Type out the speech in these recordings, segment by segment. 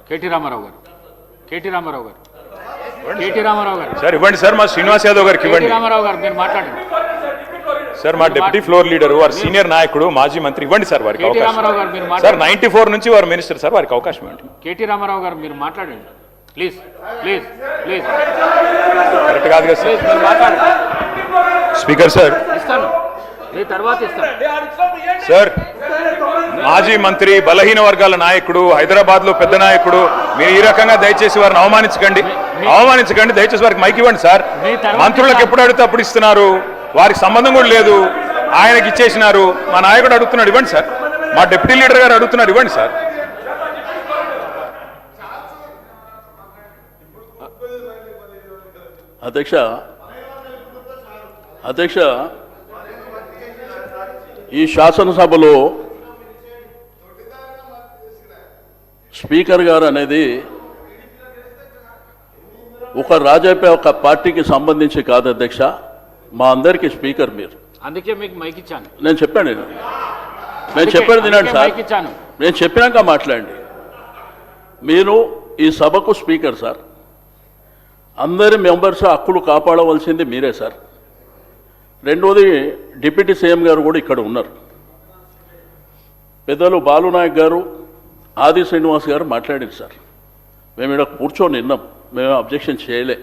KT Ramarao గారు KT Ramarao గారు sir ఇవ్వండి సార్, మా శ్రీనివాస్ యాదవ్ గారికి ఇవ్వండి. రామారావు గారు మీరు మాట్లాడండి సార్, మా డిప్యూటీ ఫ్లోర్ లీడర్ వారు సీనియర్ నాయకుడు మాజీ మంత్రి, ఇవ్వండి సార్ వారికి అవకాశం. సార్ 94 నుంచి వారు మినిస్టర్ సార్, వారికి అవకాశం ఇవ్వండి. కేటీ రామారావు గారు మీరు మాట్లాడండి ప్లీజ్ ప్లీజ్ ప్లీజ్. కరెక్ట్ కాదు కదా సార్, మీరు మాట్లాడండి. స్పీకర్ సార్ ఇస్తాను, మీ తర్వాత ఇస్తాను సార్. మాజీ మంత్రి, బలహీన వర్గాల నాయకుడు, హైదరాబాద్ లో పెద్ద నాయకుడు, మీరు ఈ రకంగా దయచేసి వారిని అవమానించకండి. దయచేసి వారికి మైక్ ఇవ్వండి సార్. మంత్రులకు ఎప్పుడు అడిగితే అప్పుడు ఇస్తున్నారు, వారికి సంబంధం కూడా లేదు, ఆయనకి ఇచ్చేసినారు. మా నాయకుడు అడుగుతున్నాడు, ఇవ్వండి సార్. మా డిప్యూటీ లీడర్ గారు అడుగుతున్నారు, ఇవ్వండి సార్. అధ్యక్ష, ఈ శాసనసభలో స్పీకర్ గారు అనేది ఒక పార్టీకి సంబంధించి కాదు అధ్యక్ష, మా అందరికీ స్పీకర్ మీరు. అందుకే మీకు మైక్ ఇచ్చాను. నేను చెప్పాను తినండి సార్, నేను చెప్పినాక మాట్లాడండి. మీరు ఈ సభకు స్పీకర్ సార్, అందరి మెంబర్స్ హక్కులు కాపాడవలసింది మీరే సార్. రెండోది, డిప్యూటీ సీఎం గారు కూడా ఇక్కడ ఉన్నారు. పెద్దలు బాలునాయక్ గారు, ఆది శ్రీనివాస్ గారు మాట్లాడారు సార్. మేము ఇక్కడ కూర్చొని విన్నాం, మేము అబ్జెక్షన్ చేయలే.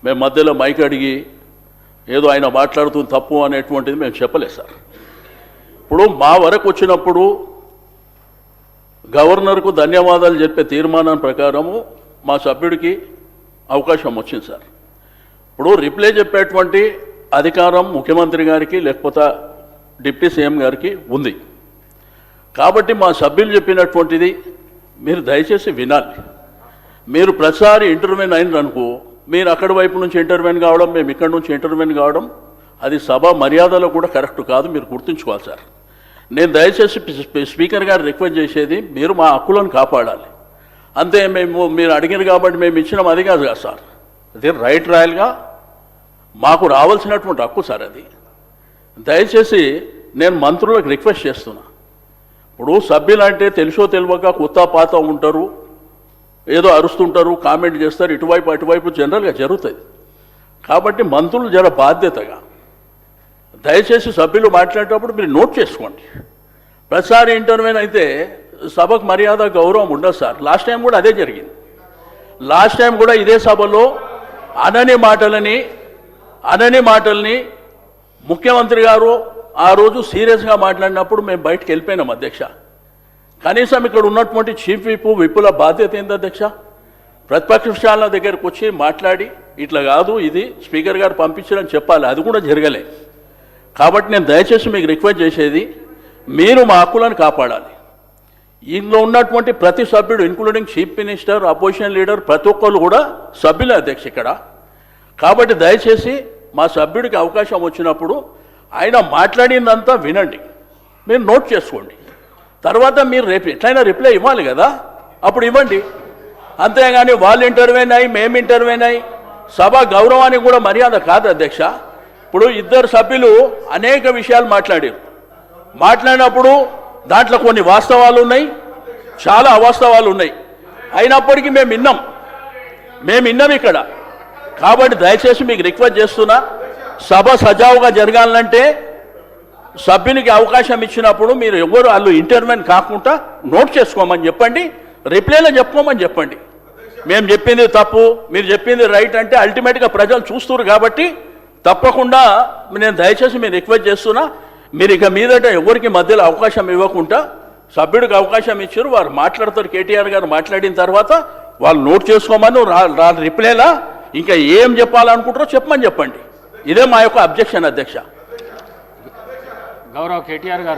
మేము మధ్యలో మైక్ అడిగి ఏదో ఆయన మాట్లాడుతుంది తప్పు అనేటువంటిది మేము చెప్పలేదు సార్. ఇప్పుడు మా వరకు వచ్చినప్పుడు గవర్నర్కు ధన్యవాదాలు చెప్పే తీర్మానం ప్రకారము మా సభ్యుడికి అవకాశం వచ్చింది సార్. ఇప్పుడు రిప్లై చెప్పేటువంటి అధికారం ముఖ్యమంత్రి గారికి లేకపోతే డిప్యూటీ సీఎం గారికి ఉంది. కాబట్టి మా సభ్యులు చెప్పినటువంటిది మీరు దయచేసి వినాలి. మీరు ప్రతిసారి ఇంటర్వ్యూన్ అయినరనుకో, మీరు అక్కడి వైపు నుంచి ఇంటర్వ్యూన్ కావడం, మేము ఇక్కడి నుంచి ఇంటర్వ్యూన్ కావడం, అది సభ మర్యాదలో కూడా కరెక్ట్ కాదు, మీరు గుర్తుంచుకోవాలి సార్. నేను దయచేసి స్పీకర్ గారు రిక్వెస్ట్ చేసేది, మీరు మా హక్కులను కాపాడాలి అంతే. మీరు అడిగారు కాబట్టి మేము ఇచ్చినాం, అది కాదు కదా సార్. అది రైట్ రాయల్గా మాకు రావాల్సినటువంటి హక్కు సార్ అది. దయచేసి నేను మంత్రులకు రిక్వెస్ట్ చేస్తున్నా. ఇప్పుడు సభ్యులు అంటే తెలుసో తెలియక కొత్త పాత ఉంటారు, ఏదో అరుస్తుంటారు, కామెంట్ చేస్తారు, ఇటువైపు అటువైపు జనరల్గా జరుగుతుంది. కాబట్టి మంత్రులు జర బాధ్యతగా దయచేసి సభ్యులు మాట్లాడేటప్పుడు మీరు నోట్ చేసుకోండి. ప్రతిసారి ఇంటర్వ్యూన్ అయితే సభకు మర్యాద గౌరవం ఉండదు సార్. లాస్ట్ టైం కూడా అదే జరిగింది. లాస్ట్ టైం కూడా ఇదే సభలో అనని మాటల్ని ముఖ్యమంత్రి గారు ఆ రోజు సీరియస్గా మాట్లాడినప్పుడు మేము బయటకు వెళ్ళిపోయినాం అధ్యక్ష. కనీసం ఇక్కడ ఉన్నటువంటి చీఫ్ విప్పుల బాధ్యత ఏంది అధ్యక్ష? ప్రతిపక్షాల దగ్గరకు వచ్చి మాట్లాడి ఇట్లా కాదు, ఇది స్పీకర్ గారు పంపించారని చెప్పాలి. అది కూడా జరగలే. కాబట్టి నేను దయచేసి మీకు రిక్వెస్ట్ చేసేది, మీరు మా హక్కులను కాపాడాలి. ఇందులో ఉన్నటువంటి ప్రతి సభ్యుడు including chief minister, opposition leader, ప్రతి ఒక్కరు కూడా సభ్యులే అధ్యక్ష ఇక్కడ. కాబట్టి దయచేసి మా సభ్యుడికి అవకాశం వచ్చినప్పుడు ఆయన మాట్లాడిందంతా వినండి, మీరు నోట్ చేసుకోండి. తర్వాత మీరు రేపు ఎట్లయినా రిప్లై ఇవ్వాలి కదా, అప్పుడు ఇవ్వండి. అంతేగాని వాళ్ళు ఇంటర్వ్యూన్ అయ్యి మేము ఇంటర్వ్యూన్ అయ్యి సభ గౌరవానికి కూడా మర్యాద కాదు అధ్యక్ష. ఇప్పుడు ఇద్దరు సభ్యులు అనేక విషయాలు మాట్లాడినప్పుడు దాంట్లో కొన్ని వాస్తవాలు ఉన్నాయి, చాలా అవాస్తవాలు ఉన్నాయి. అయినప్పటికీ మేము విన్నాం ఇక్కడ. కాబట్టి దయచేసి మీకు రిక్వెస్ట్ చేస్తున్నా, సభ సజావుగా జరగాలంటే సభ్యునికి అవకాశం ఇచ్చినప్పుడు మీరు ఎవరు వాళ్ళు ఇంటర్వ్యూన్ కాకుండా నోట్ చేసుకోమని చెప్పండి, రిప్లైలో చెప్పుకోమని చెప్పండి. మేము చెప్పింది తప్పు, మీరు చెప్పింది రైట్ అంటే అల్టిమేట్గా ప్రజలు చూస్తున్నారు. కాబట్టి తప్పకుండా నేను దయచేసి మీరు రిక్వెస్ట్ చేస్తున్నా, మీరు ఇక మీదట ఎవరికి మధ్యలో అవకాశం ఇవ్వకుండా సభ్యుడికి అవకాశం ఇచ్చారు, వారు మాట్లాడతారు. కేటీఆర్ గారు మాట్లాడిన తర్వాత వాళ్ళు నోట్ చేసుకోమని రిప్లైలా ఇంకా ఏం చెప్పాలనుకుంటారో చెప్పమని చెప్పండి. ఇదే మా యొక్క అబ్జెక్షన్ అధ్యక్ష. గౌరవ్ కేటీఆర్ గారు.